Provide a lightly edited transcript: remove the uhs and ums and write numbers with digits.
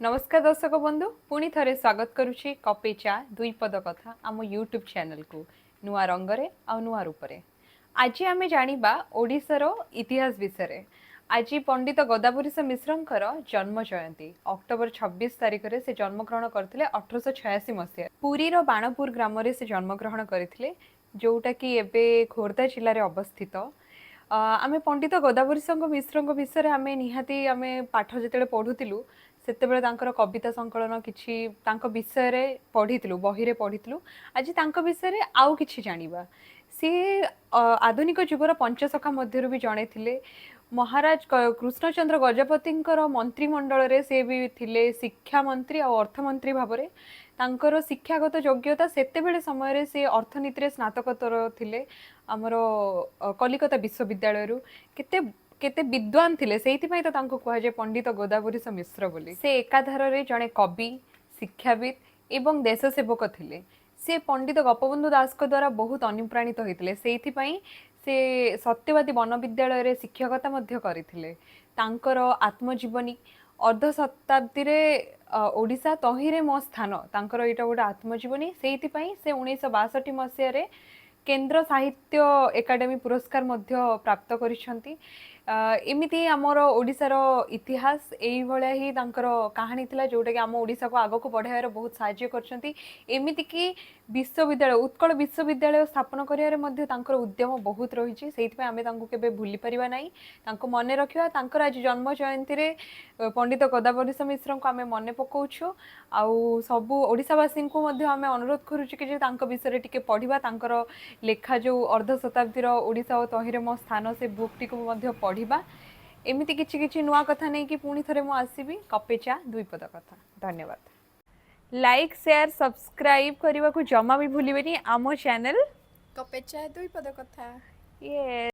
नमस्कार दर्शक बंधु पुणी थे स्वागत करुच्ची कपे चा दुई पद कथा आम यूट्यूब चैनल को नुआ रंगरे आ नुआ रूपरे। आज आम जानिबा ओडिशार इतिहास विषय। आज पंडित गदावरीश मिश्रंकर जन्म जयंती अक्टोबर 26 तारिख रे से जन्मग्रहण करथिले 1886 मसीहा। पुरीर बाणपुर ग्राम रे से जन्मग्रहण करथिले जोटा कि एबे खोर्धा जिल्ला रे अवस्थित। आमे पंडित गदावरीश मिश्र विषय आम निहाती आम पाठ जिते पढ़ुलु सेतेबेले तांकर कविता संकलन किछि तांको विषय रे पढ़ितलु बही रे पढ़ितलु। आज तांको विषय रे आउ किछि जानिबा। सी आधुनिक जुगर पंचसखा मध्यरु भी जणे थिले। महाराज कृष्णचंद्र गजपतिंकर मंत्रिमंडल रे से भी थिले शिक्षा मंत्री और अर्थमंत्री भाबरे। तांकर शिक्षागत योग्यता सेतेबेले समय रे से अर्थनीति रे स्नातकोत्तर थिले हमर कलिकता विश्वविद्यालय रु। केते केते विद्वान थिले सेहिति पई तो तांको कहा जे पंडित गोदावरीश मिश्र बोली। से एकाधार रे जणे कवि शिक्षाविद एवं देश सेवक थिले। से पंडित गोपबंधु दास को द्वारा बहुत अनुप्राणित होइतिले सेहिति पई से सत्यवादी वन विद्यालय रे शिक्षकता मध्य करिथिले। तांकर आत्मजीवनी अर्ध शताब्दी रे ओडिशा तहिरे मो स्थान तांकर एटा गोटे आत्मजीवनी सेहिति पई से 1962 मसिया रे केंद्र साहित्य एकाडेमी पुरस्कार मध्य प्राप्त करिसंती। एमिति आमर ओडिशार इतिहास एई भलिया ही तांकर कहानी थिला जोटा कि आम ओडिशा को आगो को बढ़ाइबार बहुत सहाय्य करछंती। एमिति कि विश्वविद्यालय उत्कल विश्वविद्यालय स्थापन करियारे मध्य तांकर उद्यम बहुत रहिछि सेहिति पे आमे तांको केबे भूली परिबा नाही। तांको मने रखिबा तांकर आज जन्म जयंती रे पंडित गदावरीश मिश्र को आमे मने पकाउछु। आउ सबु ओडिशावासी को मध्य आमे अनुरोध करूछु कि जे तांको विषय टिके पढिबा तांकर लेखा जो अर्ध शताब्दीर ओडिशा और तहिरे मो स्थान से बुक टी को मध्य पढ़िबा। एमिति किछि किछि नुआ कथा नै कि पुणी थरे मु आसीबी कपे चा दुई पद कथा। धन्यवाद। लाइक शेयर सब्सक्राइब करने को जमा भी भूलिबेनी आमो चैनल कपे चा दुई पद कथा। ये